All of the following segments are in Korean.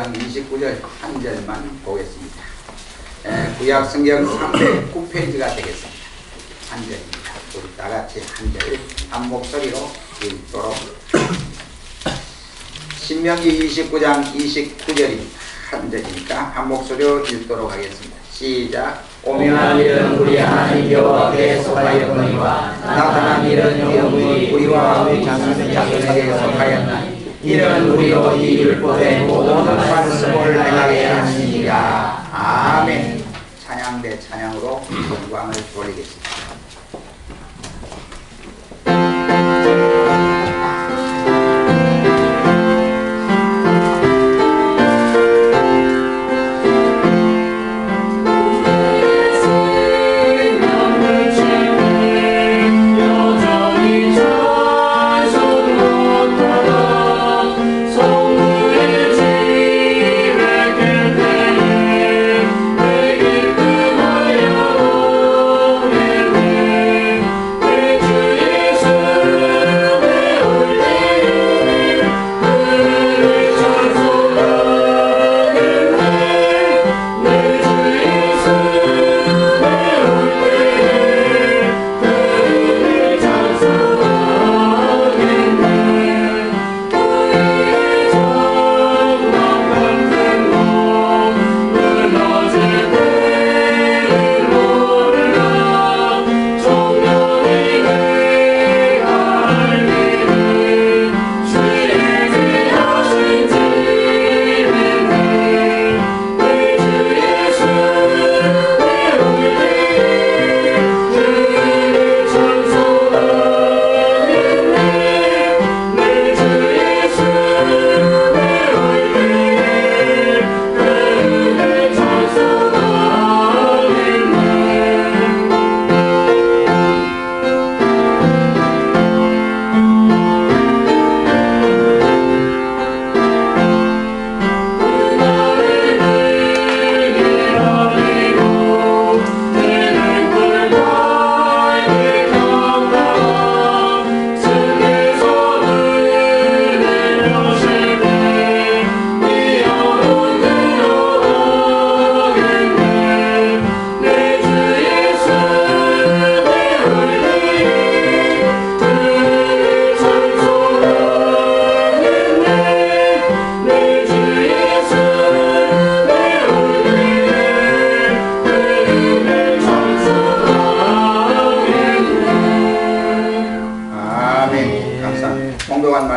19장 29절 한 절만 보겠습니다. 구약 성경 309페이지가 되겠습니다. 한 절입니다. 우리 다 같이 한 절 한 목소리로 읽도록. 신명기 29장 29절입니다. 한 절이니까 한 목소리로 읽도록 하겠습니다. 시작. 오묘한 일은 우리 하나님 여호와께 속하였거니와 나타난 일은 영원히 우리와 우리 자손에게 속하였나니 이는 우리로 이 율법의 모든 말씀을 행하게 하시니라. 아멘. 찬양대 찬양으로 영광을 돌리겠습니다.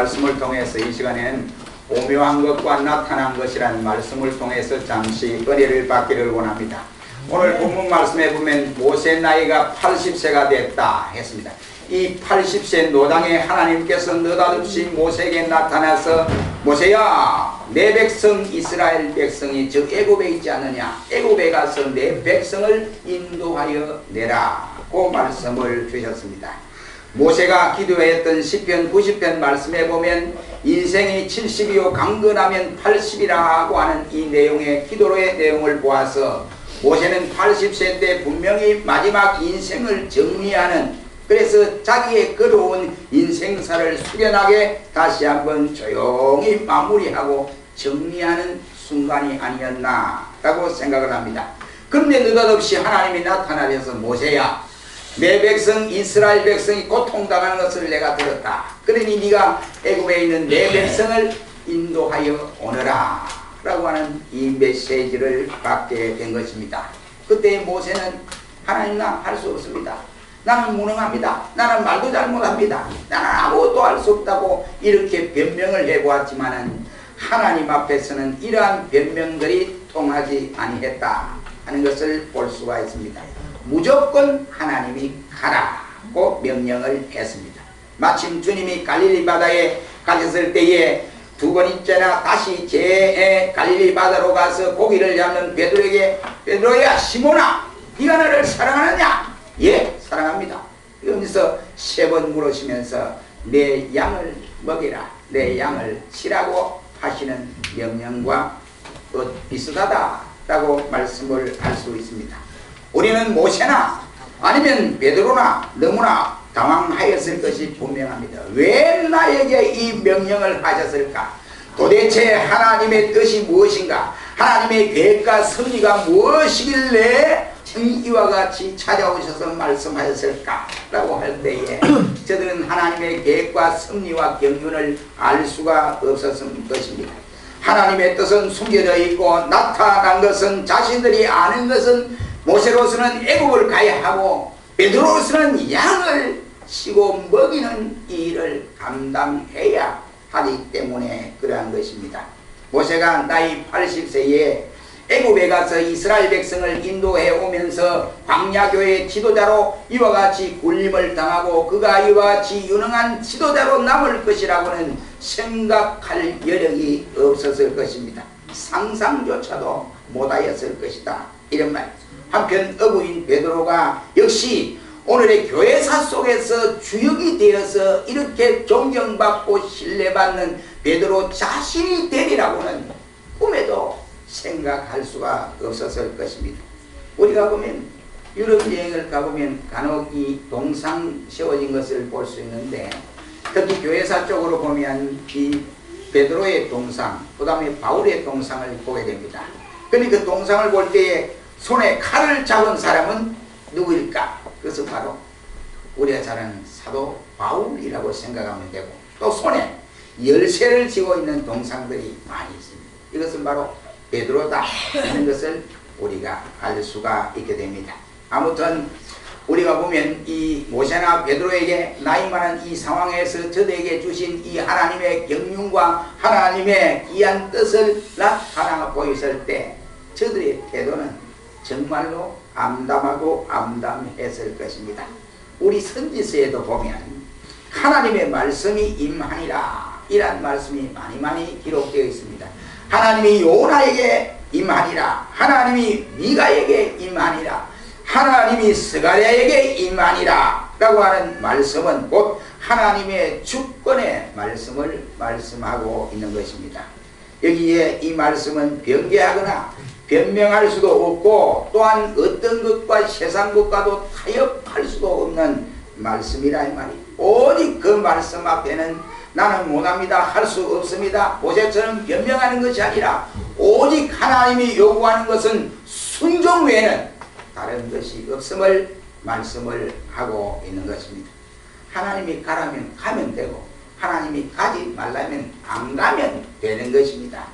말씀을 통해서 이 시간에는 오묘한 것과 나타난 것이라는 말씀을 통해서 잠시 은혜를 받기를 원합니다. 오늘 본문 말씀에 보면 모세 나이가 80세가 됐다 했습니다. 이 80세 노당에 하나님께서 느닷없이 모세에게 나타나서 모세야, 내 백성 이스라엘 백성이 저 애굽에 있지 않느냐, 애굽에 가서 내 백성을 인도하여 내라고 말씀을 주셨습니다. 모세가 기도했던 시편 90편 말씀에 보면 인생이 70이요 강건하면 80이라고 하는 이 내용의 기도로의 내용을 보아서 모세는 80세 때 분명히 마지막 인생을 정리하는, 그래서 자기의 걸어온 인생사를 숙연하게 다시 한번 조용히 마무리하고 정리하는 순간이 아니었나라고 생각을 합니다. 그런데 느닷없이 하나님이 나타나셔서 모세야, 내 백성 이스라엘 백성이 고통당하는 것을 내가 들었다. 그러니 네가 애굽에 있는 내 백성을 인도하여 오너라 라고 하는 이 메시지를 받게 된 것입니다. 그때 모세는 하나님, 나 할 수 없습니다. 나는 무능합니다. 나는 말도 잘못합니다. 나는 아무것도 할 수 없다고 이렇게 변명을 해보았지만은 하나님 앞에서는 이러한 변명들이 통하지 아니했다 하는 것을 볼 수가 있습니다. 무조건 하나님이 가라고 명령을 했습니다. 마침 주님이 갈릴리 바다에 가셨을 때에 두 번째나 다시 갈릴리 바다로 가서 고기를 잡는 베드로에게, 베드로야, 시몬아, 네가 나를 사랑하느냐? 예, 사랑합니다. 이러면서 3번 물으시면서 내 양을 먹이라, 내 양을 치라고 하시는 명령과 비슷하다라고 말씀을 할 수 있습니다. 우리는 모세나 아니면 베드로나 너무나 당황하였을 것이 분명합니다. 왜 나에게 이 명령을 하셨을까? 도대체 하나님의 뜻이 무엇인가? 하나님의 계획과 섭리가 무엇이길래 이와 같이 찾아오셔서 말씀하셨을까? 라고 할 때에 저들은 하나님의 계획과 섭리와 경륜을 알 수가 없었을 것입니다. 하나님의 뜻은 숨겨져 있고 나타난 것은 자신들이 아는 것은 모세로서는 애굽을 가야 하고 베드로로서는 양을 치고 먹이는 일을 감당해야 하기 때문에 그러한 것입니다. 모세가 나이 80세에 애굽에 가서 이스라엘 백성을 인도해 오면서 광야교의 지도자로 이와 같이 굴림을 당하고 그가 이와 같이 유능한 지도자로 남을 것이라고는 생각할 여력이 없었을 것입니다. 상상조차도 못하였을 것이다, 이런 말. 한편 어부인 베드로가 역시 오늘의 교회사 속에서 주역이 되어서 이렇게 존경받고 신뢰받는 베드로 자신이 되리라고는 꿈에도 생각할 수가 없었을 것입니다. 우리가 보면 유럽 여행을 가보면 간혹 이 동상 세워진 것을 볼 수 있는데 특히 교회사 쪽으로 보면 이 베드로의 동상, 그 다음에 바울의 동상을 보게 됩니다. 그런데 그 동상을 볼 때에 손에 칼을 잡은 사람은 누구일까? 그것은 바로 우리가 잘 아는 사도 바울이라고 생각하면 되고, 또 손에 열쇠를 쥐고 있는 동상들이 많이 있습니다. 이것은 바로 베드로다 하는 것을 우리가 알 수가 있게 됩니다. 아무튼 우리가 보면 이 모세나 베드로에게 나이 많은 이 상황에서 저들에게 주신 이 하나님의 경륜과 하나님의 귀한 뜻을 나타나 보였을 때 저들의 태도는 정말로 암담하고 암담했을 것입니다. 우리 선지서에도 보면 하나님의 말씀이 임하니라, 이란 말씀이 많이 기록되어 있습니다. 하나님이 요나에게 임하니라, 하나님이 미가에게 임하니라, 하나님이 스가랴에게 임하니라 라고 하는 말씀은 곧 하나님의 주권의 말씀을 말씀하고 있는 것입니다. 여기에 이 말씀은 변개하거나 변명할 수도 없고 또한 어떤 것과 세상 것과도 타협할 수도 없는 말씀이라 이 말이. 오직 그 말씀 앞에는 나는 못합니다, 할 수 없습니다, 모세처럼 변명하는 것이 아니라 오직 하나님이 요구하는 것은 순종 외에는 다른 것이 없음을 말씀을 하고 있는 것입니다. 하나님이 가라면 가면 되고 하나님이 가지 말라면 안 가면 되는 것입니다.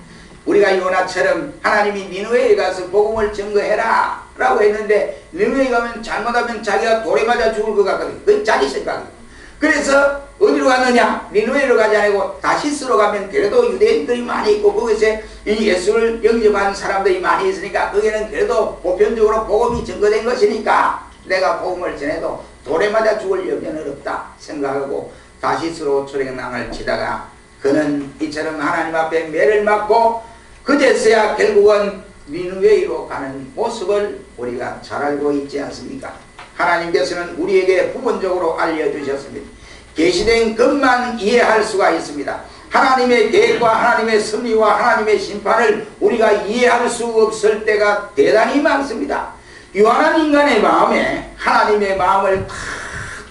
우리가 요나처럼 하나님이 니느웨에 가서 복음을 증거해라 라고 했는데 니느웨에 가면 잘못하면 자기가 돌에 맞아 죽을 것 같거든요. 그건 자기 생각이에요. 그래서 어디로 갔느냐? 니느웨로 가지 않고 다시스로 가면 그래도 유대인들이 많이 있고 거기서 이 예수를 영접하는 사람들이 많이 있으니까 거기는 그래도 보편적으로 복음이 증거된 것이니까 내가 복음을 전해도 돌에 맞아 죽을 염려는 없다 생각하고 다시스로 출행낭을 치다가 그는 이처럼 하나님 앞에 매를 맞고 그제서야 결국은 니느웨로 가는 모습을 우리가 잘 알고 있지 않습니까? 하나님께서는 우리에게 부분적으로 알려주셨습니다. 계시된 것만 이해할 수가 있습니다. 하나님의 계획과 하나님의 섭리와 하나님의 심판을 우리가 이해할 수 없을 때가 대단히 많습니다. 유한한 인간의 마음에 하나님의 마음을 다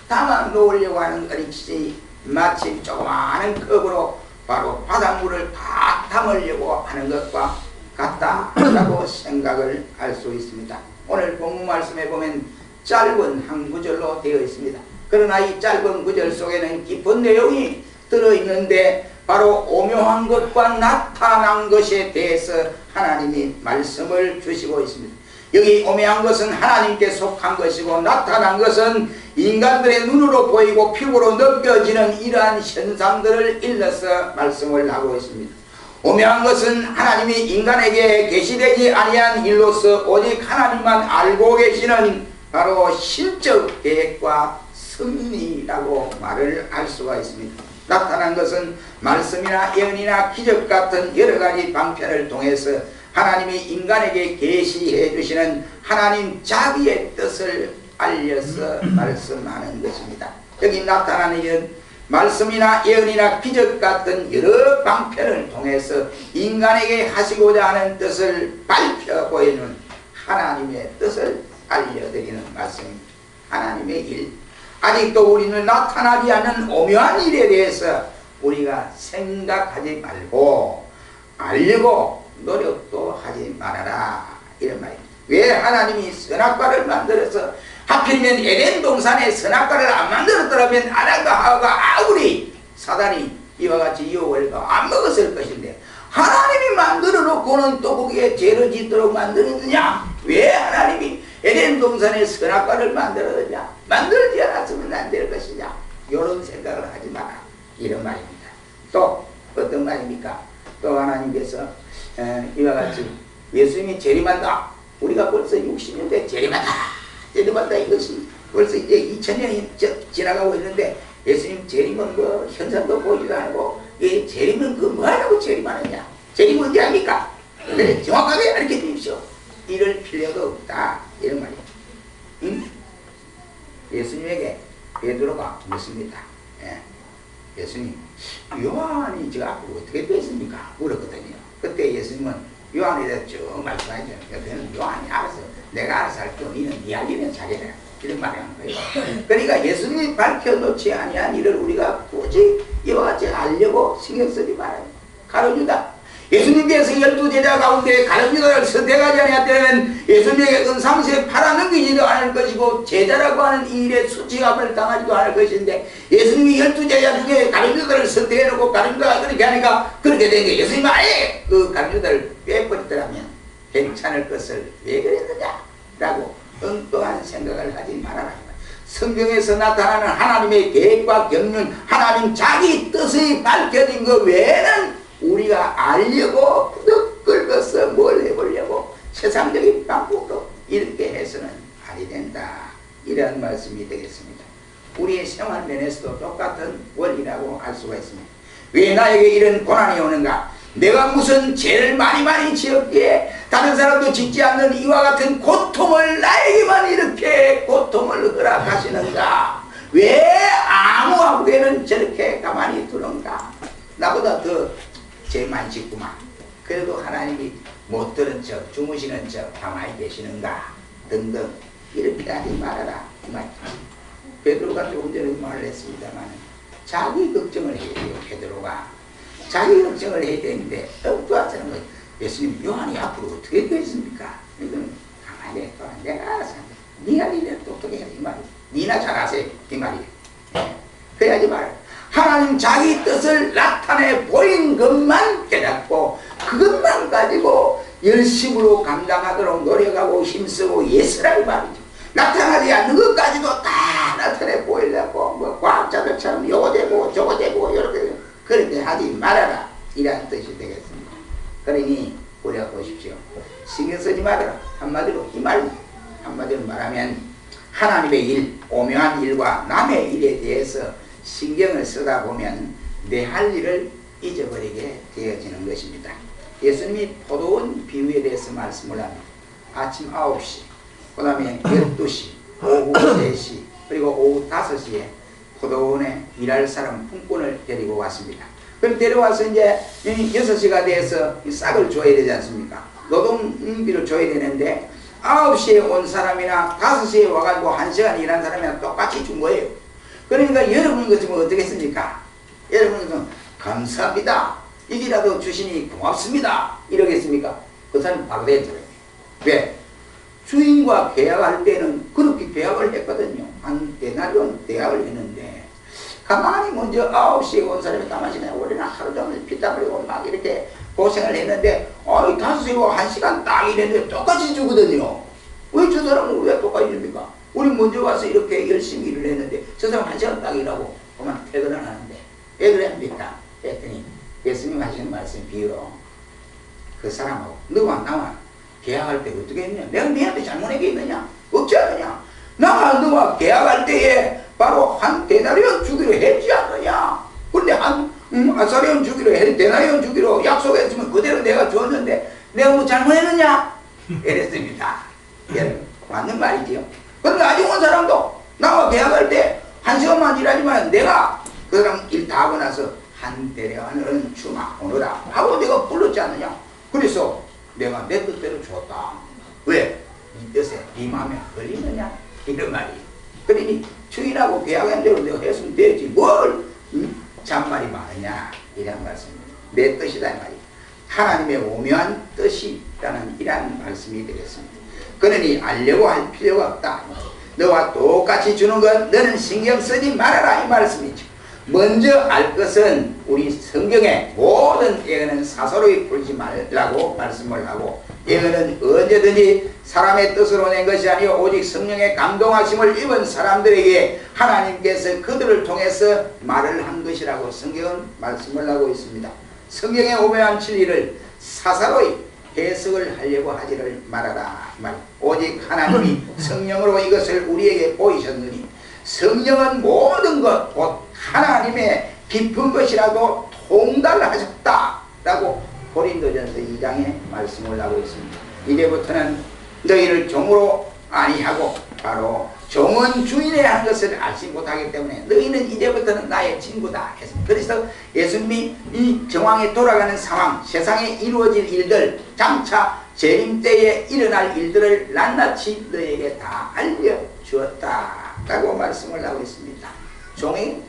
담아 놓으려고 하는 것이 마치 조그마한 컵으로 바로 바닷물을 다 담으려고 하는 것과 같다라고 생각을 할 수 있습니다. 오늘 본문 말씀에 보면 짧은 한 구절로 되어 있습니다. 그러나 이 짧은 구절 속에는 깊은 내용이 들어있는데 바로 오묘한 것과 나타난 것에 대해서 하나님이 말씀을 주시고 있습니다. 여기 오묘한 것은 하나님께 속한 것이고 나타난 것은 인간들의 눈으로 보이고 피부로 느껴지는 이러한 현상들을 일러서 말씀을 하고 있습니다. 오묘한 것은 하나님이 인간에게 계시되지 아니한 일로서 오직 하나님만 알고 계시는 바로 신적 계획과 섭리라고 말을 할 수가 있습니다. 나타난 것은 말씀이나 예언이나 기적 같은 여러 가지 방편을 통해서 하나님이 인간에게 계시해 주시는 하나님 자기의 뜻을 알려서 말씀하는 것입니다. 여기 나타나는 이런 말씀이나 예언이나 기적 같은 여러 방편을 통해서 인간에게 하시고자 하는 뜻을 밝혀 보이는 하나님의 뜻을 알려드리는 말씀입니다. 하나님의 일, 아직도 우리는 나타나지 않는 오묘한 일에 대해서 우리가 생각하지 말고 알려고 노력도 하지 말아라 이런 말입니다. 왜 하나님이 선악과를 만들어서 하필이면 에덴 동산에 선악과를 안 만들었더라면 아담과 하와가 아무리 사단이 이와 같이 유혹을 안 먹었을 것인데 하나님이 만들어 놓고는 또 거기에 죄를 짓도록 만드느냐? 왜 하나님이 에덴 동산에 선악과를 만들었느냐? 만들지 않았으면 안 될 것이냐? 이런 생각을 하지 마라 이런 말입니다. 또 어떤 말입니까? 또 하나님께서 이와 같이 예수님이 재림한다. 우리가 벌써 60년대 재림한다 이것이 벌써 이제 2000년이 지나가고 있는데 예수님 재림은 뭐 현상도 보이지도 않고 이 재림은 그 뭐하라고 재림하느냐? 재림은 언제 합니까? 네, 정확하게 가르쳐 주십시오. 이럴 필요도 없다 이런 말이에요. 응? 예수님에게 베드로가 묻습니다. 예수님, 요한이 지금 앞으로 어떻게 됐습니까? 물었거든요. 그때 예수님은 요한에 대해서 쭉 말씀하죠. 옆에는 요한이 알아서 내가 알아서 할 거 니는 네 알리면 잘해라 이런 말을 한 거예요. 그러니까 예수님이 밝혀놓지 아니한 일을 우리가 굳이 이와 같이 알려고 신경 쓰지 말아요. 가르주다. 예수님께서 12제자 가운데 가르주다를 선택하지 아니하면 예수님에게 은삼세 팔아넘기지도 않을 것이고 제자라고 하는 이 일에 수치감을 당하지도 않을 것인데 예수님이 12제자 중에 가르주다를 선택해놓고 가르주다가 그렇게 하니까 그렇게 된 게 예수님이 아예 그 가르주다를 빼버렸더라면 괜찮을 것을 왜 그랬느냐 라고 엉뚱한 생각을 하지 말아라. 성경에서 나타나는 하나님의 계획과 경륜 하나님 자기 뜻이 밝혀진 것 외에는 우리가 알려고 더 긁어서 뭘 해보려고 세상적인 방법으로 이렇게 해서는 아니 된다. 이런 말씀이 되겠습니다. 우리의 생활 면에서도 똑같은 원리라고 할 수가 있습니다. 왜 나에게 이런 고난이 오는가? 내가 무슨 죄를 많이 지었기에 다른 사람도 짓지 않는 이와 같은 고통을 나에게만 이렇게 고통을 허락하시는가? 왜 아무하고에는 저렇게 가만히 두는가? 나보다 더 죄 많이 짓구만. 그래도 하나님이 못 들은 척 주무시는 척 가만히 계시는가 등등 이렇게 하지 말아라 이 말이죠. 베드로가 조금 전에 말을 했습니다만 자기 걱정을 해야 돼요. 베드로가 자기 걱정을 해야 되는데 엉뚱하다는 거예요. 예수님 요한이 앞으로 어떻게 되겠습니까? 이건 가만히 있어. 내가 알아서 한다. 네가 니네 똑똑해 이 말이에요. 니나 잘하세요 이 말이에요. 그래야지 말아요. 하나님 자기 뜻을 나타내 보인 것만 깨닫고 그것만 가지고 열심으로 감당하도록 노력하고 힘쓰고 예수라고 말이죠. 나타나지 않는 것까지도 다 나타내 보이려고 뭐 과학자들처럼 요거 되고 저거 되고 이렇게 그렇게 하지 말아라 이런 뜻이 되겠습니다. 그러니 우리가 보십시오. 신경 쓰지 말아라. 한마디로 이 말 한마디로 말하면 하나님의 일, 오묘한 일과 남의 일에 대해서 신경을 쓰다 보면 내 할 일을 잊어버리게 되어지는 것입니다. 예수님이 포도원 비유에 대해서 말씀을 합니다. 아침 9시, 그 다음에 12시, 오후 3시, 그리고 오후 5시에 포도원에 일할 사람 품꾼을 데리고 왔습니다. 그럼 데려와서 이제 6시가 돼서 싹을 줘야 되지 않습니까? 노동비를 줘야 되는데 9시에 온 사람이나 5시에 와가지고 1시간 일한 사람이랑 똑같이 준 거예요. 그러니까 여러분 같으면 어떻겠습니까? 여러분 같으면 감사합니다. 이기라도 주시니 고맙습니다. 이러겠습니까? 그 사람이 바로 되죠. 왜? 주인과 계약할 때는 그렇게 계약을 했거든요. 한 데나리온 계약을 했는데 가만히 먼저 9시에 온 사람이 가만히 우리는 하루 종일 피땀 흘리고 막 이렇게 고생을 했는데 5시에 와 1시간 딱 일했는데 똑같이 주거든요. 왜 저 사람은 왜 똑같이 줍니까? 우리 먼저 와서 이렇게 열심히 일을 했는데 저 사람 1시간 딱 일하고 그만 퇴근을 하는데 왜 그럽니까? 했더니 예수님 하시는 말씀 비유로 그 사람하고 너와 나와 계약할 때 어떻게 했냐? 내가 너한테 잘못했겠느냐? 없지 않느냐? 나가 너와 계약할 때에 바로 한 데나리온 주기로 했지 않느냐? 근데 한 아사리온 주기로 데나리온 주기로 약속했으면 그대로 내가 줬는데 내가 뭐 잘못했느냐? 이랬습니다. 맞는 말이지요. 그런데 아직 온 사람도 나와 계약할 때 1시간만 일하지만 내가 그 사람 일 다 하고 나서 한 대련은 주마 오너라 하고 내가 불렀지 않느냐. 그래서 내가 내 뜻대로 줬다. 왜? 이 뜻에 네 마음에 걸리느냐 이런 말이에요. 그러니 주인하고 계약한 대로 내가 했으면 되지 뭘 잔말이 많으냐 이런 말씀입니다. 내 뜻이다 이 말이에요. 하나님의 오묘한 뜻이라는 이러한 말씀이 되겠습니다. 그러니 알려고 할 필요가 없다. 너와 똑같이 주는 것 너는 신경 쓰지 말아라 이 말씀이죠. 먼저 알 것은 우리 성경에 모든 예언은 사서로이 풀지 말라고 말씀을 하고, 예언은 언제든지 사람의 뜻으로 낸 것이 아니요 오직 성령의 감동하심을 입은 사람들에게 하나님께서 그들을 통해서 말을 한 것이라고 성경은 말씀을 하고 있습니다. 성경의 오묘한 진리를 사사로이 해석을 하려고 하지를 말아라 말. 오직 하나님이 성령으로 이것을 우리에게 보이셨느니 성령은 모든 것 곧 하나님의 깊은 것이라도 통달하셨다라고 고린도전서 2장에 말씀을 하고 있습니다. 이제부터는 너희를 종으로 아니하고 바로 종은 주인의 한 것을 알지 못하기 때문에 너희는 이제부터는 나의 친구다 했습니다. 그래서 예수님이 이 정황에 돌아가는 상황, 세상에 이루어질 일들, 장차 재림 때에 일어날 일들을 낱낱이 너희에게 다 알려주었다라고 말씀을 하고 있습니다.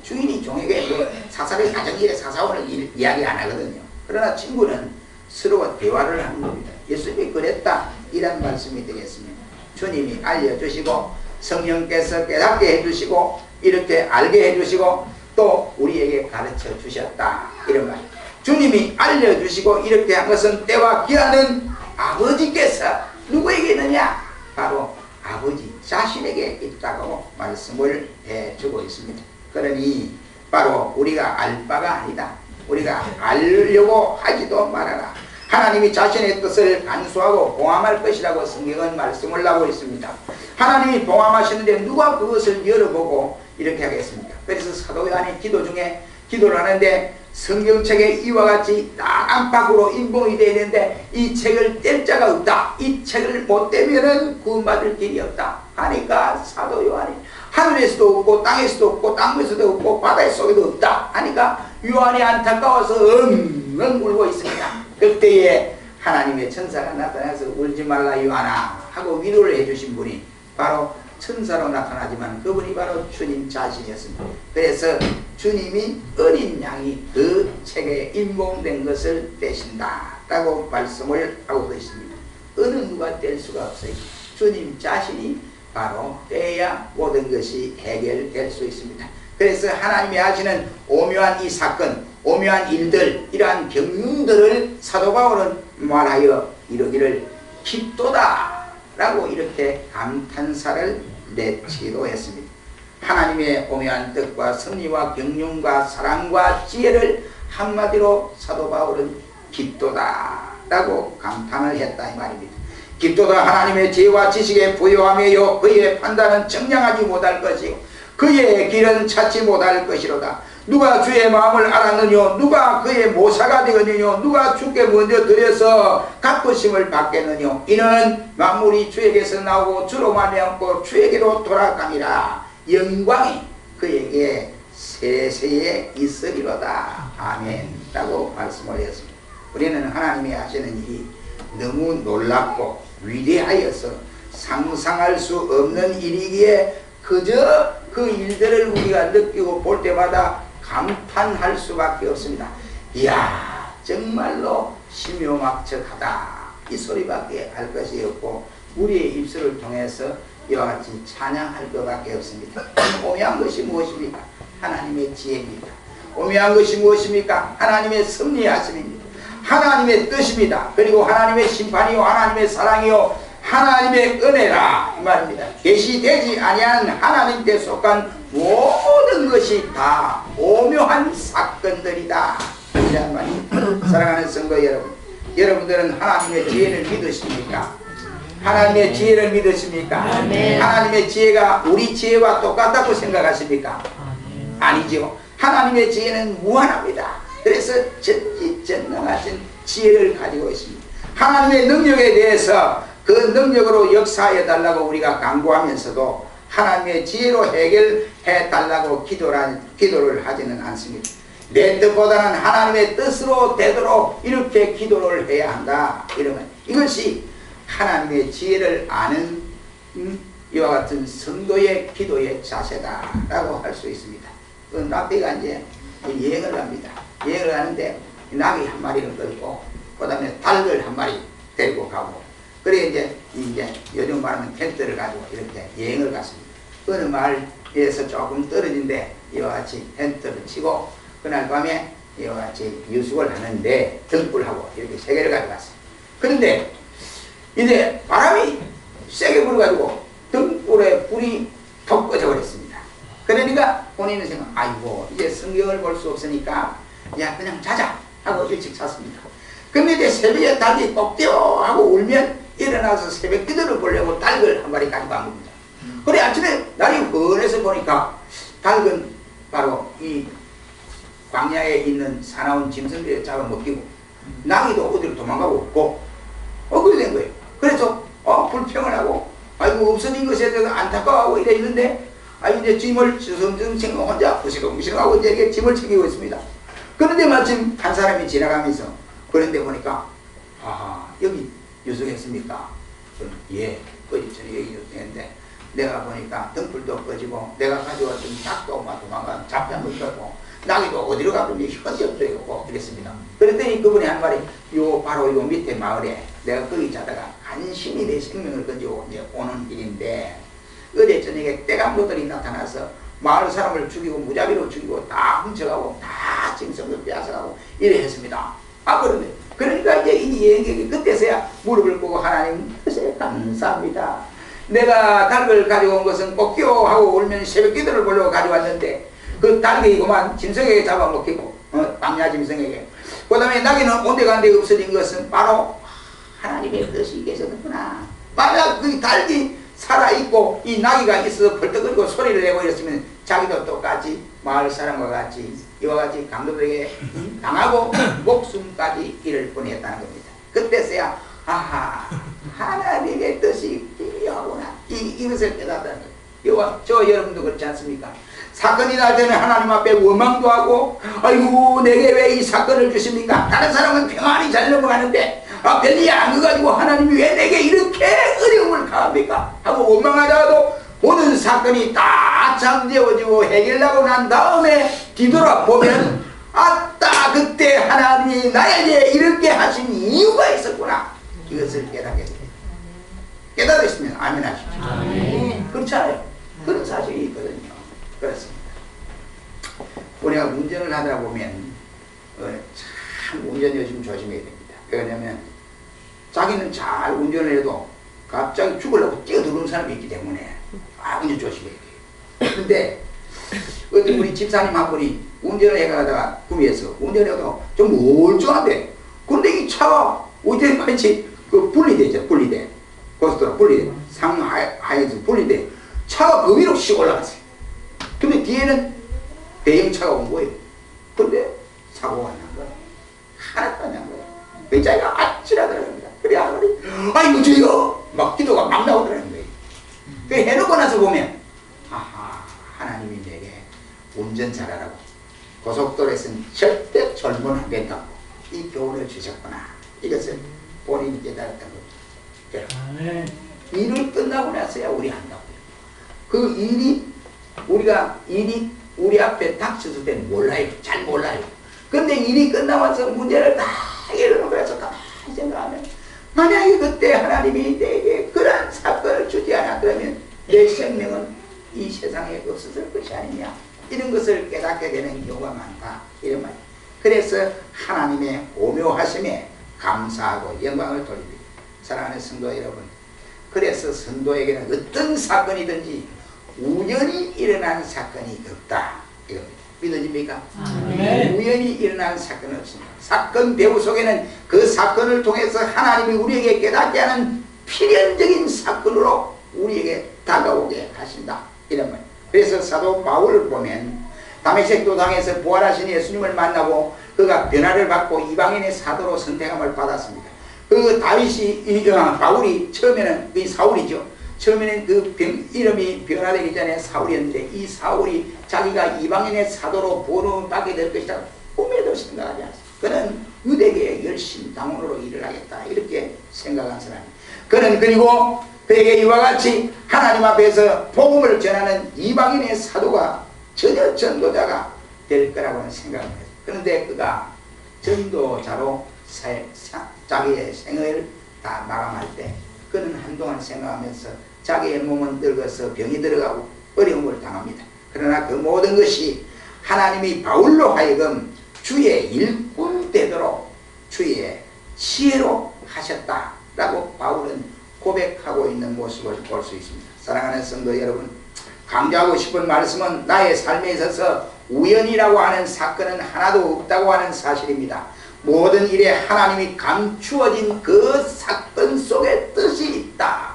주인이 종에게 뭐 사사의 가정일에 사사원을 이야기 안 하거든요. 그러나 친구는 서로 대화를 하는 겁니다. 예수님이 그랬다 이란 말씀이 되겠습니다. 주님이 알려주시고 성령께서 깨닫게 해주시고 이렇게 알게 해주시고 또 우리에게 가르쳐 주셨다 이런 말. 주님이 알려주시고 이렇게 한 것은 때와 기한은 아버지께서 누구에게 있느냐? 바로 아버지 자신에게 있다고 말씀을 해주고 있습니다. 그러니 바로 우리가 알 바가 아니다. 우리가 알려고 하지도 말아라. 하나님이 자신의 뜻을 간수하고 봉함할 것이라고 성경은 말씀을 하고 있습니다. 하나님이 봉함하시는데 누가 그것을 열어보고 이렇게 하겠습니까? 그래서 사도 요한이 기도 중에 기도를 하는데 성경책에 이와 같이 딱 안팎으로 인봉이 되어 있는데 이 책을 뗄 자가 없다. 이 책을 못 떼면은 구원받을 길이 없다 하니까 사도 요한이 하늘에서도 없고 땅에서도 없고 땅에서도 없고 바다 속에도 없다 하니까 요한이 안타까워서 엉엉 울고 있습니다. 그때에 하나님의 천사가 나타나서 울지 말라 요한아 하고 위로를 해주신 분이 바로 천사로 나타나지만 그분이 바로 주님 자신이었습니다. 그래서 주님이 어린 양이 그 책에 인봉된 것을 떼신다라고 말씀을 하고 있습니다. 어느 누가 뗄 수가 없어요. 주님 자신이 바로 떼야 모든 것이 해결될 수 있습니다. 그래서 하나님이 하시는 오묘한 이 사건, 오묘한 일들, 이러한 경륜들을 사도 바울은 말하여 이러기를 기도다 라고 이렇게 감탄사를 내치기도 했습니다. 하나님의 오묘한 뜻과 섭리와 경륜과 사랑과 지혜를 한마디로 사도 바울은 기도다 라고 감탄을 했다 이 말입니다. 기도다 하나님의 지혜와 지식에 부요하며요 그의 판단은 정량하지 못할 것이고 그의 길은 찾지 못할 것이로다. 누가 주의 마음을 알았느뇨? 누가 그의 모사가 되었느뇨? 누가 주께 먼저 드려서 갚으심을 받겠느뇨? 이는 만물이 주에게서 나오고 주로 말미암고 주에게로 돌아감이라. 영광이 그에게 세세에 있으리로다. 아멘 라고 말씀을 했습니다. 우리는 하나님이 하시는 일이 너무 놀랍고 위대하여서 상상할 수 없는 일이기에 그저 그 일들을 우리가 느끼고 볼 때마다 감탄할 수밖에 없습니다. 이야 정말로 심요막측하다 이 소리밖에 할 것이 없고 우리의 입술을 통해서 이와 같이 찬양할 것밖에 없습니다. 오묘한 것이 무엇입니까? 하나님의 지혜입니다. 오묘한 것이 무엇입니까? 하나님의 섭리하심입니다. 하나님의 뜻입니다. 그리고 하나님의 심판이요 하나님의 사랑이요 하나님의 은혜라 이 말입니다. 계시되지 아니한 하나님께 속한 모든 것이 다 오묘한 사건들이다 이란 말입니다. 사랑하는 성도 여러분, 여러분들은 하나님의 지혜를 믿으십니까? 하나님의 지혜를 믿으십니까? 아멘. 하나님의 지혜가 우리 지혜와 똑같다고 생각하십니까? 아니죠. 하나님의 지혜는 무한합니다. 그래서 전지전능하신 지혜를 가지고 있습니다. 하나님의 능력에 대해서 그 능력으로 역사해 달라고 우리가 간구하면서도 하나님의 지혜로 해결해 달라고 기도를 하지는 않습니다. 내 뜻보다는 하나님의 뜻으로 되도록 이렇게 기도를 해야 한다. 이러면 이것이 하나님의 지혜를 아는 이와 같은 성도의 기도의 자세다라고 할 수 있습니다. 그 납비가 이제 여행을 합니다. 여행을 하는데 낙이 한 마리를 끌고 그 다음에 닭을 한 마리 데리고 가고, 그래 이제 요즘 말하면 텐트를 가지고 이렇게 여행을 갔습니다. 어느 마을에서 조금 떨어진데 이와 같이 텐트를 치고 그날 밤에 이와 같이 유숙을 하는데 등불하고 이렇게 세 개를 가져갔어요. 그런데 이제 바람이 세게 불어가지고 등불에 불이 톡 꺼져버렸습니다. 그러니까 본인은 생각, 아이고 이제 성경을 볼 수 없으니까 야 그냥 자자 하고 일찍 잤습니다. 근데 이제 새벽에 닭이 꼭뛰어 하고 울면 일어나서 새벽 기도를 보려고 닭을 한 마리 가지고 간 겁니다. 그래 아침에 날이 헌해서 보니까 닭은 바로 이 광야에 있는 사나운 짐승들에 잡아먹히고 나귀도 어디로 도망가고 없고 그렇게 된 거예요. 그래서 불평을 하고 아이고 없어진 것에 대해서 안타까워하고 이래 있는데 이제 짐을 주섬주섬 혼자 부시렁부시렁하고 이제 이렇게 짐을 챙기고 있습니다. 그런데 마침 한 사람이 지나가면서 그런데 보니까 여기 유숙했습니까? 예, 어제 저녁에 유숙했는데 내가 보니까 등불도 꺼지고 내가 가져왔던 닭도 막 도망가 잡장을 떴고 나귀도 어디로 가든지 현지 없어요. 이랬습니다. 그랬더니 그분이 한 말이 바로 요 밑에 마을에 내가 거기 자다가 간신히 내 생명을 건지고 이제 오는 길인데 어제 저녁에 떼감로들이 나타나서 마을 사람을 죽이고 무자비로 죽이고 다 훔쳐가고 다 짐승을 빼앗아가고 이래 했습니다. 그러니까 이제 이 여행객이 그때서야 무릎을 꿇고 하나님 그새 감사합니다. 내가 닭을 가져온 것은 꼭끼어 하고 울면 새벽 기도를 보려고 가져왔는데 그 닭이 그만 짐승에게 잡아먹히고 광야 짐승에게 그 다음에 나귀는 온데간데 없어진 것은 바로 하나님의 뜻이 계셨구나. 만약 그 닭이 살아있고 이 나귀가 있어서 벌떡거리고 소리를 내고 이랬으면 자기도 똑같이 마을 사람과 같이 이와 같이 강도들에게 당하고 목숨까지 잃을 뻔했다는 겁니다. 그때서야 하나님의 뜻이 기묘하구나 이것을 깨닫다는 거예요. 저 여러분도 그렇지 않습니까? 사건이 날 때는 하나님 앞에 원망도 하고 아이고 내게 왜 이 사건을 주십니까? 다른 사람은 평안히 잘 넘어가는데 별일이 안 가가지고 하나님이 왜 내게 이렇게 어려움을 가합니까? 하고 원망하다가도 모든 사건이 다 잠재워지고 해결하고 난 다음에 뒤돌아보면 아따 그때 하나님이 나에게 이렇게 하신 이유가 있었구나. 이것을 깨닫게 됩니다. 깨닫으시면 아멘 하십시오. 아멘. 그렇잖아요. 그런 사실이 있거든요. 그렇습니다. 우리가 운전을 하다 보면 참 운전 요즘 조심해야 됩니다. 왜냐하면 자기는 잘 운전을 해도 갑자기 죽으려고 뛰어드는 사람이 있기 때문에 운전 조심해야 돼요. 그런데 어떤 우리 집사님 한 분이 운전을 해가다가 구미에서 운전해도 좀 멀쩡한데 근데 이 차가 어디 같이 그 분리되죠. 분리돼. 고속도로 분리돼. 상하에서 분리돼. 차가 그 위로 씩 올라갔어요. 근데 뒤에는 대형차가 온 거예요. 근데 사고가 난 거예요. 하나도 안 난 거예요. 배자기가 아찔하더랍니다. 그래 아무리 아이고 주여 막 기도가 막 나오더라는 거예요. 그 해놓고 나서 보면 하나님이 내게 운전 잘하라고 고속도로에서는 절대 절문 안 된다고 이 교훈을 주셨구나. 이것을 본인이 깨달았던 겁니다. 일을 끝나고 나서야 우리 한다고요. 그 일이 우리 앞에 닥쳤을 때는 몰라요. 잘 몰라요. 근데 일이 끝나면서 문제를 다 해결하는 거라서 가만히 생각하면 만약에 그때 하나님이 내게 그런 사건을 주지 않았더라면 내 생명은 이 세상에 없었을 것이 아니냐. 이런 것을 깨닫게 되는 경우가 많다. 이런 말이에요. 그래서 하나님의 오묘하심에 감사하고 영광을 돌립니다. 사랑하는 성도 여러분, 그래서 성도에게는 어떤 사건이든지 우연히 일어난 사건이 없다. 이겁니다. 믿어집니까? 우연히 일어난 사건은 없습니다. 사건 배후 속에는 그 사건을 통해서 하나님이 우리에게 깨닫게 하는 필연적인 사건으로 우리에게 다가오게 하신다. 이런 말. 그래서 사도 바울을 보면 다메섹 도상에서 부활하신 예수님을 만나고 그가 변화를 받고 이방인의 사도로 선택함을 받았습니다. 그 바울이 처음에는 그 사울이죠. 처음에는 그 이름이 변화되기 전에 사울이었는데 이 사울이 자기가 이방인의 사도로 부름을 받게 될 것이다 꿈에도 생각하지 않았어요. 그는 유대계의 열심 당원으로 일을 하겠다 이렇게 생각한 사람이에요. 그는 그리고 그에게 이와 같이 하나님 앞에서 복음을 전하는 이방인의 사도가 전혀 전도자가 될 거라고는 생각합니다. 그런데 그가 전도자로 자기의 생을 다 마감할 때 그는 한동안 생각하면서 자기의 몸은 늙어서 병이 들어가고 어려움을 당합니다. 그러나 그 모든 것이 하나님이 바울로 하여금 주의 일꾼 되도록 주의 지혜로 하셨다라고 바울은 고백하고 있는 모습을 볼 수 있습니다. 사랑하는 성도 여러분, 강조하고 싶은 말씀은 나의 삶에 있어서 우연이라고 하는 사건은 하나도 없다고 하는 사실입니다. 모든 일에 하나님이 감추어진 그 사건 속에 뜻이 있다,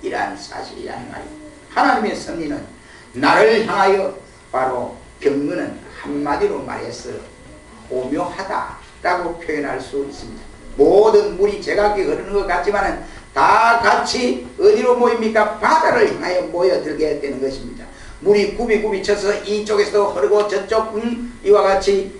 이러한 사실이라는 말입니다. 하나님의 섭리는 나를 향하여 바로 경건은 한마디로 말해서 오묘하다라고 표현할 수 있습니다. 모든 물이 제각기 흐르는 것 같지만은 다 같이 어디로 모입니까? 바다를 향하여 모여들게 되는 것입니다. 물이 굽이 쳐서 이쪽에서도 흐르고 저쪽 이와 같이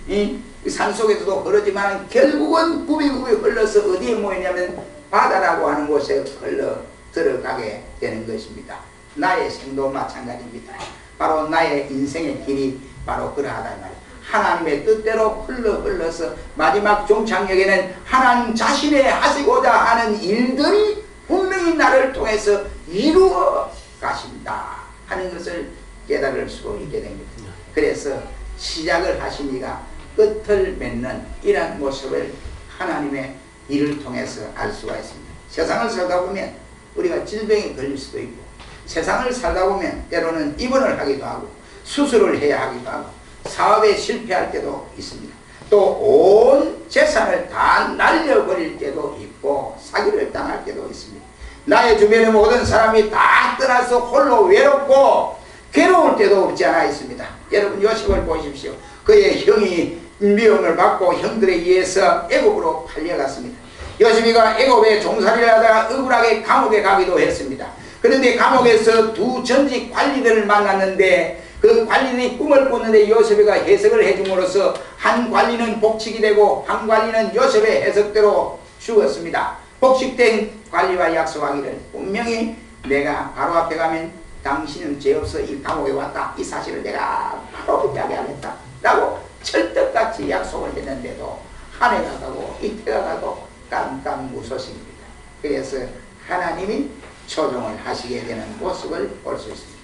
산속에서도 흐르지만 결국은 굽이 흘러서 어디에 모이냐면 바다라고 하는 곳에 흘러 들어가게 되는 것입니다. 나의 생도 마찬가지입니다. 바로 나의 인생의 길이 바로 그러하다 말이에요. 하나님의 뜻대로 흘러서 마지막 종착역에는 하나님 자신의 하시고자 하는 일들이 분명히 나를 통해서 이루어 가신다 하는 것을 깨달을 수 있게 됩니다. 그래서 시작을 하신 이가 끝을 맺는 이러한 모습을 하나님의 일을 통해서 알 수가 있습니다. 세상을 살다 보면 우리가 질병에 걸릴 수도 있고, 세상을 살다 보면 때로는 입원을 하기도 하고 수술을 해야 하기도 하고 사업에 실패할 때도 있습니다. 또 온 재산을 다 날려버릴 때도 있고 사기를 당할 때도 있습니다. 나의 주변의 모든 사람이 다 떠나서 홀로 외롭고 괴로울 때도 없지 않아 있습니다. 여러분 요셉을 보십시오. 그의 형이 미움을 받고 형들에 의해서 애굽으로 팔려갔습니다. 요셉이가 애굽에 종살이를 하다가 억울하게 감옥에 가기도 했습니다. 그런데 감옥에서 두 전직 관리들을 만났는데 그 관리들이 꿈을 꿨는데 요셉이가 해석을 해줌으로써 한 관리는 복직이 되고 한 관리는 요셉의 해석대로 죽었습니다. 복직된 관리와 약속하기를 분명히 내가 바로 앞에 가면 당신은 죄 없어 이 감옥에 왔다, 이 사실을 내가 바로 이야기하겠다 라고 철떡같이 약속을 했는데도 한 해가 가고 이때가 가고 깜깜무소식입니다. 그래서 하나님이 조종을 하시게 되는 모습을 볼 수 있습니다.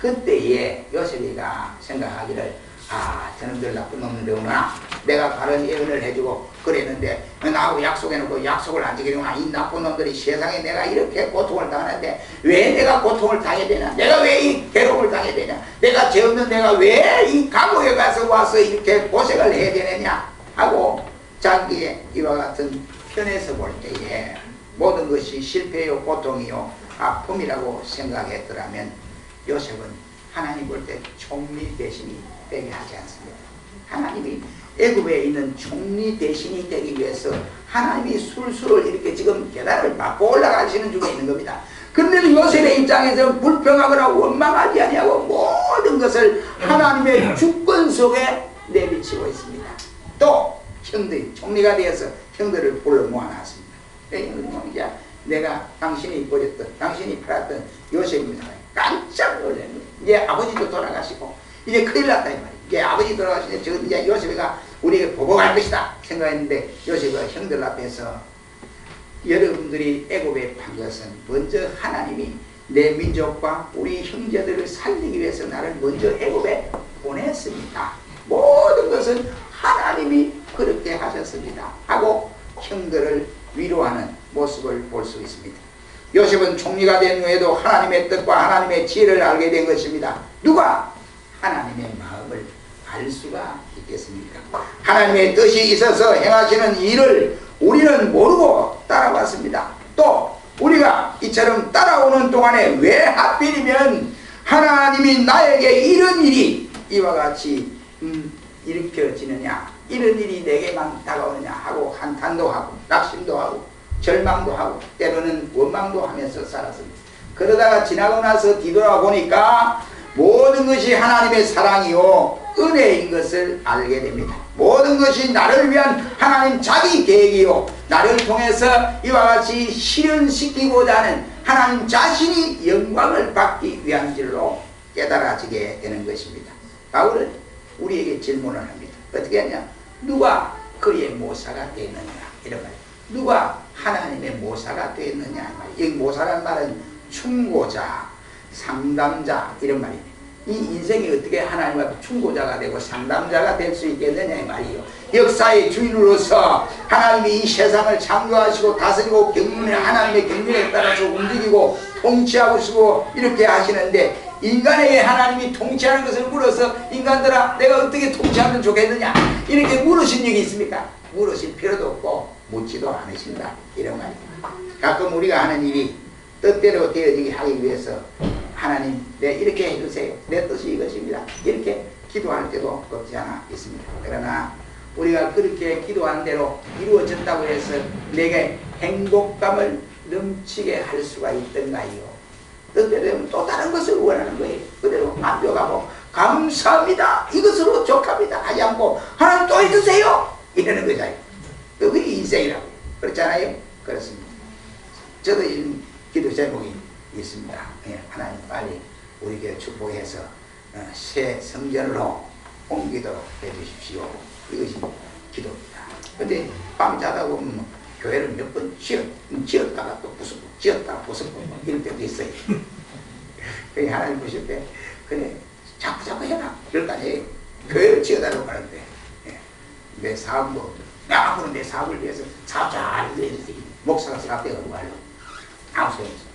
그때에 요셉이가 생각하기를 저놈들 나쁜 놈들이구나, 내가 바른 예언을 해주고 그랬는데 나하고 약속해놓고 약속을 안 지키는구나, 이 나쁜 놈들이 세상에 내가 이렇게 고통을 당하는데 왜 내가 고통을 당해야 되냐, 내가 왜 이 괴로움을 당해야 되냐, 내가 죄 없는 내가 왜 이 감옥에 가서 와서 이렇게 고생을 해야 되느냐 하고 자기의 이와 같은 편에서 볼 때에 모든 것이 실패요 고통이요 아픔이라고 생각했더라면 요셉은 하나님 볼 때 총리 대신이 되게 하지 않습니다. 하나님이 애굽에 있는 총리 대신이 되기 위해서 하나님이 술술 이렇게 지금 계단을 밟고 올라가시는 중에 있는 겁니다. 그런데 요셉의 입장에서 불평하거나 원망하지 아니하고 모든 것을 하나님의 주권 속에 내비치고 있습니다. 또 형들이 총리가 되어서 형들을 불러 모아놨습니다. 이제 내가 당신이 버렸던, 당신이 팔았던 요셉입니다. 깜짝 놀랐네. 이제 아버지도 돌아가시고 이제 큰일 났다 이 말이에요. 이제 아버지 돌아가시는데 저 이제 요셉이가 우리에게 보복할 것이다 생각했는데 요셉이가 형들 앞에서 여러분들이 애굽에 판 것은 먼저 하나님이 내 민족과 우리 형제들을 살리기 위해서 나를 먼저 애굽에 보냈습니다. 모든 것은 하나님이 그렇게 하셨습니다 하고 형들을 위로하는 모습을 볼 수 있습니다. 요셉은 총리가 된 후에도 하나님의 뜻과 하나님의 지혜를 알게 된 것입니다. 누가? 하나님의 마음을 알 수가 있겠습니까? 하나님의 뜻이 있어서 행하시는 일을 우리는 모르고 따라왔습니다. 또 우리가 이처럼 따라오는 동안에 왜 하필이면 하나님이 나에게 이런 일이 이와 같이 일으켜지느냐, 이런 일이 내게만 다가오느냐 하고 한탄도 하고 낙심도 하고 절망도 하고 때로는 원망도 하면서 살았습니다. 그러다가 지나고 나서 뒤돌아 보니까 모든 것이 하나님의 사랑이요 은혜인 것을 알게 됩니다. 모든 것이 나를 위한 하나님 자기 계획이요 나를 통해서 이와 같이 실현시키고자 하는 하나님 자신이 영광을 받기 위한 줄로 깨달아지게 되는 것입니다. 바울은 우리에게 질문을 합니다. 어떻게 하냐? 누가 그의 모사가 되느냐? 이런 말. 누가 하나님의 모사가 되었느냐 이 모사란 말은 충고자, 상담자 이런 말이에요. 이 인생이 어떻게 하나님 앞에 충고자가 되고 상담자가 될 수 있겠느냐 이 말이에요. 역사의 주인으로서 하나님이 이 세상을 창조하시고 다스리고 하나님의 경륜에 따라서 움직이고 통치하고 이렇게 하시는데 인간에게 하나님이 통치하는 것을 물어서 인간들아 내가 어떻게 통치하면 좋겠느냐 이렇게 물으신 적이 있습니까? 물으실 필요도 없고 묻지도 않으신다 이런 말입니다. 가끔 우리가 하는 일이 뜻대로 되어지게 하기 위해서 하나님 내 이렇게 해주세요. 내 뜻이 이것입니다. 이렇게 기도할 때도 없지 않아 있습니다. 그러나 우리가 그렇게 기도하는 대로 이루어졌다고 해서 내게 행복감을 넘치게 할 수가 있던가요? 뜻대로 되면 또 다른 것을 원하는 거예요. 그대로 만족하고 감사합니다. 이것으로 족합니다. 하지 않고 하나님 또 해주세요. 이러는 거잖아요. 그게 인생이라고. 그렇잖아요. 그렇습니다. 저도 이런 기도 제목이 있습니다. 하나님 빨리 우리에게 축복해서 새 성전으로 옮기도록 해주십시오. 이것이 기도입니다. 근데 밤 자다 보면 교회를 몇 번 지었다가 또 부수고 지었다가 부수고 이럴 때도 있어요. 그게 하나님 보실 때 그래 자꾸 해라 그럴 거 아니에요. 교회를 지어달라고 하는데 내 사업도 앞으로 내 사업을 위해서 사업 잘 해주세요. 목사가 사업되고 말로 아무 소용없어.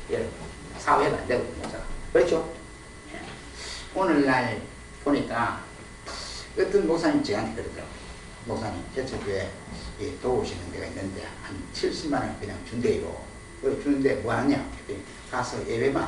여러분 사업해도 안 되고 목사가 그렇죠? 오늘날 보니까 어떤 목사님 저한테 그러더라고요. 목사님 개척교회 도우시는 데가 있는데 한 70만 원 그냥 준대요. 주는데 뭐 하냐? 가서 예배만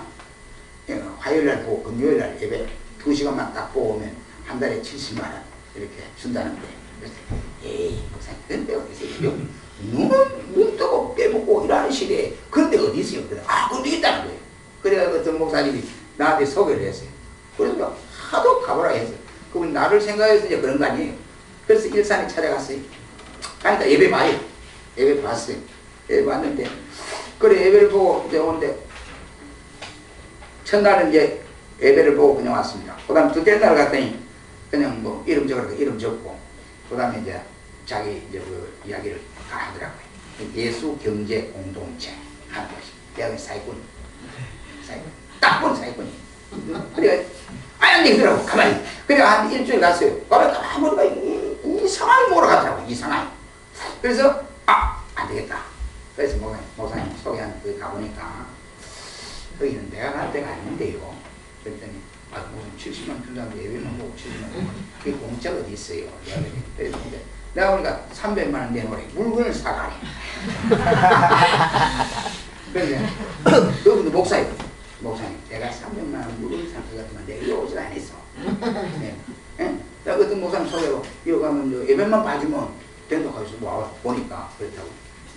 화요일날 보고 금요일날 예배 2시간만 딱 보고 오면 한 달에 70만 원 이렇게 준다는데 그래서 에이 목사님 그런 데가 어디 있어요? 눈 뜨고 깨먹고 일하는 시대에 그런 데가 어디 있어요? 그런 데 있다는 거예요. 그래가지고 어떤 목사님이 나한테 소개를 했어요. 그래서 하도 가보라 했어요. 그분 나를 생각해서 이제 그런 거 아니에요. 그래서 일산에 찾아갔어요. 그러니까 예배 봐요. 예배 봤어요. 예배 봤는데 그래 예배를 보고 이제 오는데 첫날은 이제 예배를 보고 그냥 왔습니다. 그 다음 둘째 날 갔더니 그냥 뭐 이름 적으라고 이름 적고 그 다음에 이제 자기 이제 그 이야기를 다 하더라고요. 예수 경제 공동체 하는 것이 대학의 사회꾼 딱 본 사회꾼이 그래 안 되더라고 가만히 그래 한 일주일 갔어요. 가만히 아무리가 이상하게 몰아 가더라고 이상하게. 그래서 안 되겠다. 그래서 목사님 소개한 그 가보니까 거기는 내가 갈 데가 아닌데요. 그랬더니 무슨 70만 준다는데 예배만 보고 70만 그게 공짜가 어디 있어요. 그래서 내가 보니까 300만 원 내놓으래. 물건을 사가래. 그래서 그분도 목사님 내가 300만 원 물건을 살 것 같으면 내가 이거 오질 않았어. 내가 어떤 목사님 소개로 이거 가면 예배만 봐주면 된다고 해서 보니까 그렇다고.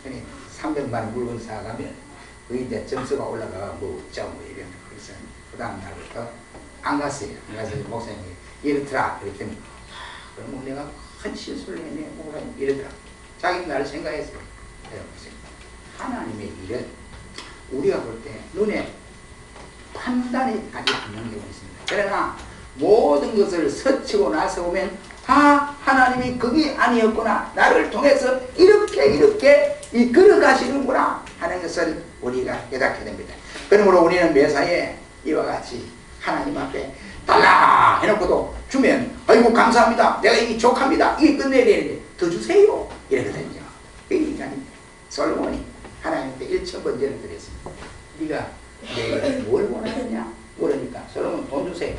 그러니 300만 원 물건 사가면 그게 이제 점수가 올라가 뭐 어쩌고 이런 그래서 그 다음 날부터 안 갔어요. 안 가서 목사님이 이렇더라 그랬더니 그럼 내가 큰 실수를 했네 목사님 이러더라. 자기 나를 생각했어요. 하나님의 일은 우리가 볼 때 눈에 판단이 아주 없는 경우가 있습니다. 그러나 모든 것을 스치고 나서 보면 하나님이 그게 아니었구나. 나를 통해서 이렇게 이끌어 가시는구나 하는 것을 우리가 깨닫게 됩니다. 그러므로 우리는 매사에 이와 같이 하나님 앞에 달라 해놓고도 주면 아이고 감사합니다. 내가 이게 족합니다. 이게 끝내야 되는데 더 주세요. 이러거든요. 그 인간이 솔로몬이 하나님께 1,000번째를 드렸습니다. 네가 내가 뭘 원하느냐 물으니까 솔로몬 돈 주세요.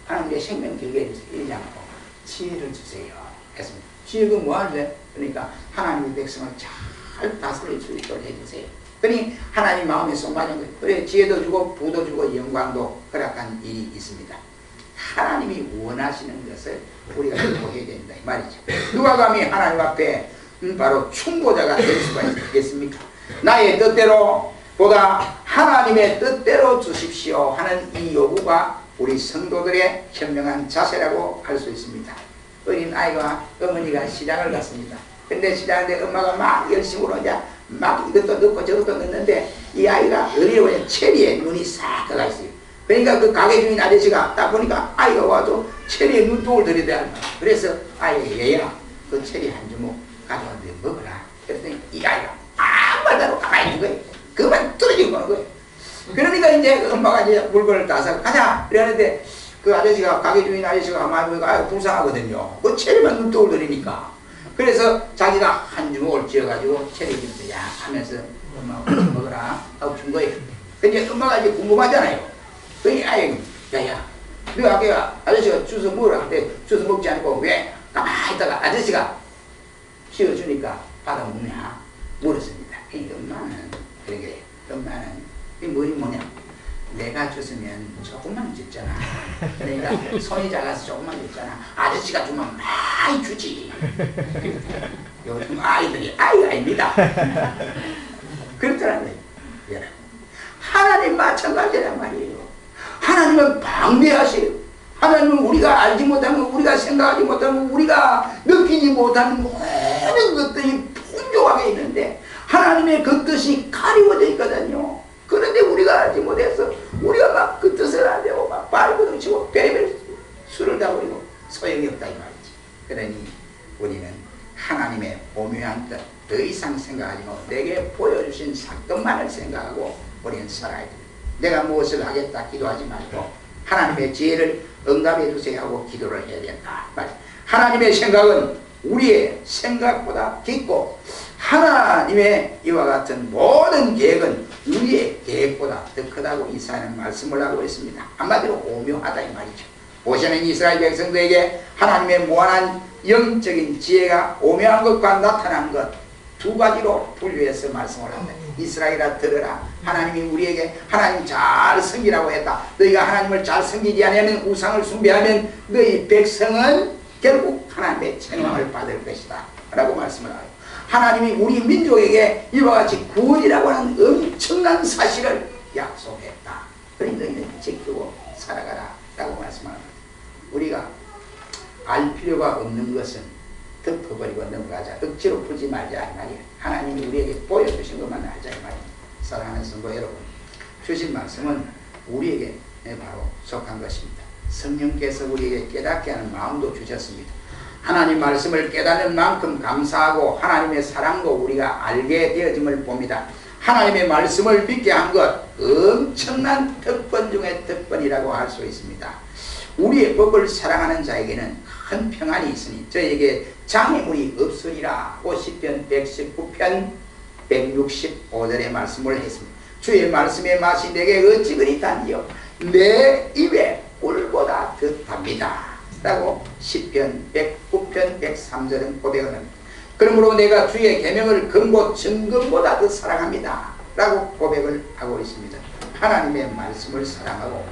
하나님 내 생명 길게 해주세요. 이러지 않고 지혜를 주세요 했습니다. 지혜가 뭐 하는데? 그러니까 하나님의 백성을 잘 다스릴 수 있도록 해주세요. 그러니 하나님 마음에 쏙 맞은 거예요. 그래 지혜도 주고 부도 주고 영광도 허락한 일이 있습니다. 하나님이 원하시는 것을 우리가 해야 된다 이 말이죠. 누가 감히 하나님 앞에 바로 충고자가 될 수가 있겠습니까? 나의 뜻대로 보다 하나님의 뜻대로 주십시오 하는 이 요구가 우리 성도들의 현명한 자세라고 할 수 있습니다. 어린 아이가 어머니가 시장을 갔습니다. 근데 시장에 엄마가 막 열심으로 이제 막 이것도 넣고 저것도 넣는데 이 아이가 어리고 체리에 눈이 싹 들어가 있어요. 그러니까 그 가게 주인 아저씨가 딱 보니까 아이가 와서 체리에 눈독을 들이대야 한다. 그래서 아이가 얘야 그 체리 한 주먹 가져왔는데 먹어라. 그랬더니 이 아이가 아무 말도 안 하고 가만히 있는 거예요. 그만 떨어지고 가는 거예요. 그러니까 이제 엄마가 이제 물건을 따서 가자 이러는데 그 아저씨가 가게 주인 아저씨가 가만히 보니까 불쌍하거든요. 그 체리만 눈독을 들이니까. 그래서 자기가 한 주먹을 쥐어가지고 체리 주면서 야 하면서 엄마가 먹어라 하고 준 거예요. 근데 엄마가 이제 궁금하잖아요. 그러니 아이 야야 너 아까 아저씨가 주워 먹으라 근데 주워 먹지 않고 왜 가만히 있다가 아저씨가 쥐어주니까 받아 먹냐 물었습니다. 이 엄마는 그런 게 엄마는 이 뭐냐 내가 줬으면 조금만 줬잖아. 그러니까 손이 작아서 조금만 줬잖아. 아저씨가 주면 많이 주지. 요즘 아이들이 아닙니다. 그렇더라고요. 여러분 하나님 마찬가지란 말이에요. 하나님은 방대하세요. 하나님은 우리가 알지 못하면 우리가 생각하지 못하면 우리가 느끼지 못하는 모든 것들이 풍족하게 있는데 하나님의 그 뜻이 가리워져 있거든요. 그런데 우리가 알지 못해서 우리가 막 그 뜻을 안 되고 막 발버둥 치고 별의별 수를 다 버리고 소용이 없다 이 말이지. 그러니 우리는 하나님의 오묘한 뜻 더 이상 생각하지 말고 내게 보여주신 사건만을 생각하고 우리는 살아야 돼. 내가 무엇을 하겠다 기도하지 말고 하나님의 지혜를 응답해 주세요 하고 기도를 해야 된다. 하나님의 생각은 우리의 생각보다 깊고 하나님의 이와 같은 모든 계획은 우리의 계획보다 더 크다고 이사야는 말씀을 하고 있습니다. 한마디로 오묘하다 이 말이죠. 모세는 이스라엘 백성들에게 하나님의 무한한 영적인 지혜가 오묘한 것과 나타난 것 두 가지로 분류해서 말씀을 합니다. 이스라엘아 들으라. 하나님이 우리에게 하나님 잘 섬기라고 했다. 너희가 하나님을 잘 섬기지 않으면 우상을 숭배하면 너희 백성은 결국 하나님의 책망을 받을 것이다 라고 말씀을 하고 하나님이 우리 민족에게 이와 같이 구원이라고 하는 엄청난 사실을 약속했다. 그러니 너희는 지키고 살아가라 라고 말씀합니다. 우리가 알 필요가 없는 것은 덮어버리고 넘어가자. 억지로 풀지 말자 이 말이야. 하나님이 우리에게 보여주신 것만 알자 이 말이야. 사랑하는 성도 여러분, 주신 말씀은 우리에게 바로 속한 것입니다. 성령께서 우리에게 깨닫게 하는 마음도 주셨습니다. 하나님 말씀을 깨닫는 만큼 감사하고 하나님의 사랑도 우리가 알게 되어짐을 봅니다. 하나님의 말씀을 믿게 한 것 엄청난 특권 중에 특권이라고 할 수 있습니다. 우리의 법을 사랑하는 자에게는 큰 평안이 있으니 저에게 장애물이 없으리라. 50편 119편 165절의 말씀을 했습니다. 주의 말씀의 맛이 내게 어찌 그리 단지요 내 입에 꿀보다 더 답니다 라고 10편 109편 103절은 고백을 합니다. 그러므로 내가 주의 계명을 금고 정금보다 더 사랑합니다 라고 고백을 하고 있습니다. 하나님의 말씀을 사랑하고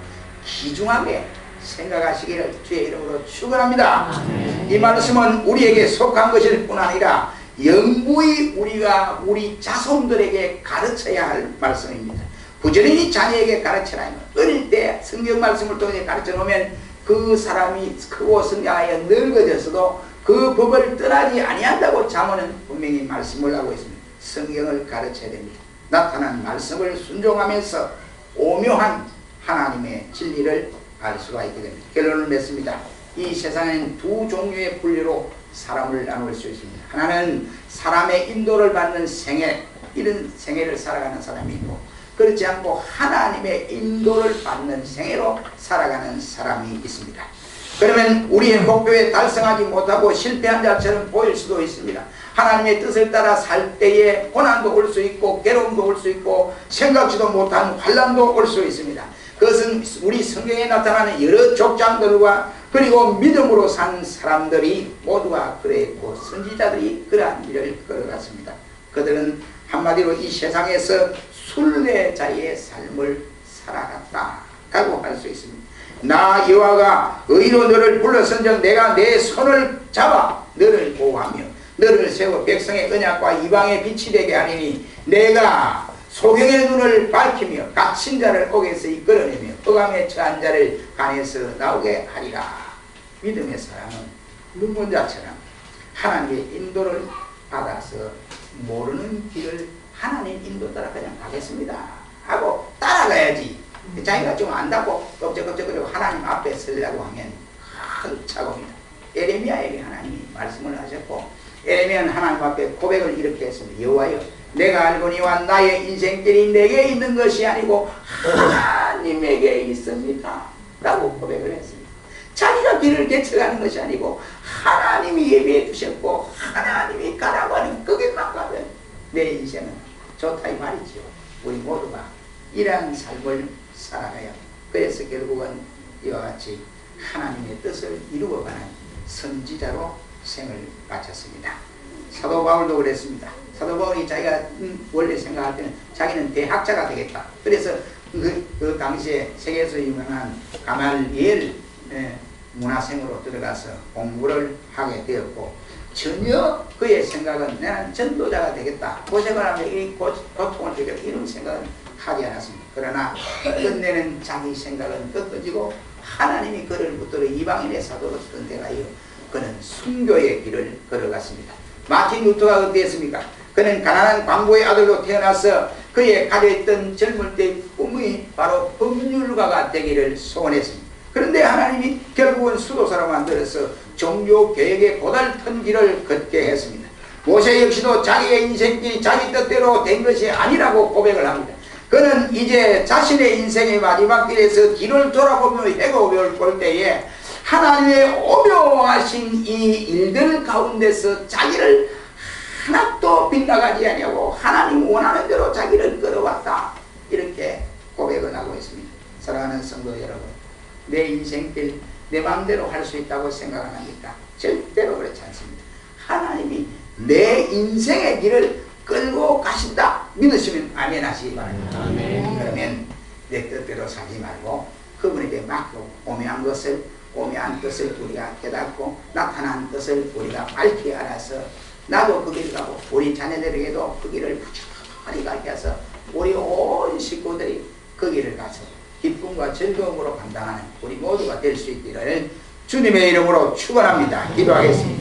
귀중하게 생각하시기를 주의 이름으로 축원합니다. 이 말씀은 우리에게 속한 것일 뿐 아니라 영구히 우리가 우리 자손들에게 가르쳐야 할 말씀입니다. 부지런히 자녀에게 가르쳐라. 어릴 때 성경 말씀을 통해 가르쳐 놓으면 그 사람이 크고 성장하여 늙어졌어도 그 법을 떠나지 아니한다고 잠언은 분명히 말씀을 하고 있습니다. 성경을 가르쳐야 됩니다. 나타난 말씀을 순종하면서 오묘한 하나님의 진리를 알 수가 있게 됩니다. 결론을 맺습니다. 이 세상에는 두 종류의 분류로 사람을 나눌 수 있습니다. 하나는 사람의 인도를 받는 생애, 이런 생애를 살아가는 사람이 있고 그렇지 않고 하나님의 인도를 받는 생애로 살아가는 사람이 있습니다. 그러면 우리의 목표에 달성하지 못하고 실패한 자처럼 보일 수도 있습니다. 하나님의 뜻을 따라 살 때에 고난도 올 수 있고 괴로움도 올 수 있고 생각지도 못한 환난도 올 수 있습니다. 그것은 우리 성경에 나타나는 여러 족장들과 그리고 믿음으로 산 사람들이 모두가 그랬고 선지자들이 그러한 일을 걸어갔습니다. 그들은 한마디로 이 세상에서 순례자의 삶을 살아갔다라고 할 수 있습니다. 나 여호와가 의로 너를 불러선즉 내가 내 손을 잡아 너를 보호하며 너를 세워 백성의 언약과 이방의 빛이 되게 하리니 내가 소경의 눈을 밝히며 갇힌 자를 옥에서 이끌어내며 억함에 처한 자를 간에서 나오게 하리라. 믿음의 사람은 눈먼 자처럼 하나님의 인도를 받아서 모르는 길을 하나님 인도 따라 그냥 가겠습니다 하고 따라가야지. 자기가 좀 안다고 껍적껍적거리고 하나님 앞에 서려고 하면 큰 착오입니다. 에레미야에게 하나님이 말씀을 하셨고 에레미야는 하나님 앞에 고백을 이렇게 했습니다. 여호와여, 내가 알거니와 나의 인생길이 내게 있는 것이 아니고 하나님에게 있습니다 라고 고백을 했습니다. 자기가 길을 개척하는 것이 아니고 하나님이 예비해 두셨고 하나님이 가라고 하는 그 길만 가면 내 인생은 좋다 이 말이죠. 우리 모두가 이러한 삶을 살아가야 그래서 결국은 이와 같이 하나님의 뜻을 이루어가는 선지자로 생을 마쳤습니다. 사도 바울도 그랬습니다. 사도 바울이 자기가 원래 생각할 때는 자기는 대학자가 되겠다. 그래서 그 당시에 세계에서 유명한 가말리엘 문화생으로 들어가서 공부를 하게 되었고 전혀 그의 생각은 나는 전도자가 되겠다. 고생을 하면 이 고통을 되겠다. 이런 생각은 하지 않았습니다. 그러나 끝내는 자기 생각은 꺾어지고 하나님이 그를 붙들어 이방인의 사도로 선택하여 그는 순교의 길을 걸어갔습니다. 마틴 루터가 어땠습니까? 그는 가난한 광부의 아들로 태어나서 그의 가려있던 젊을 때의 꿈이 바로 법률가가 되기를 소원했습니다. 그런데 하나님이 결국은 수도사로 만들어서 종교개혁의 고달픈 길을 걷게 했습니다. 모세 역시도 자기의 인생길이 자기 뜻대로 된 것이 아니라고 고백을 합니다. 그는 이제 자신의 인생의 마지막 길에서 뒤를 돌아보며 해가 볼 때에 하나님의 오묘하신 이 일들 가운데서 자기를 하나도 빗나가지 아니하고 하나님 원하는 대로 자기를 끌어왔다. 이렇게 고백을 하고 있습니다. 사랑하는 성도 여러분, 내 인생길 내 마음대로 할 수 있다고 생각 안 합니까? 절대로 그렇지 않습니다. 하나님이 내 인생의 길을 끌고 가신다 믿으시면 아멘 하시기 바랍니다. 아멘. 그러면 내 뜻대로 살지 말고 그분에게 맡고 오묘한 뜻을 우리가 깨닫고 나타난 뜻을 우리가 밝히 알아서 나도 그 길을 가고 우리 자녀들에게도 그 길을 부지런히 가게 해서 우리 온 식구들이 그 길을 가서 기쁨과 즐거움으로 감당하는 우리 모두가 될 수 있기를 주님의 이름으로 축원합니다. 기도하겠습니다.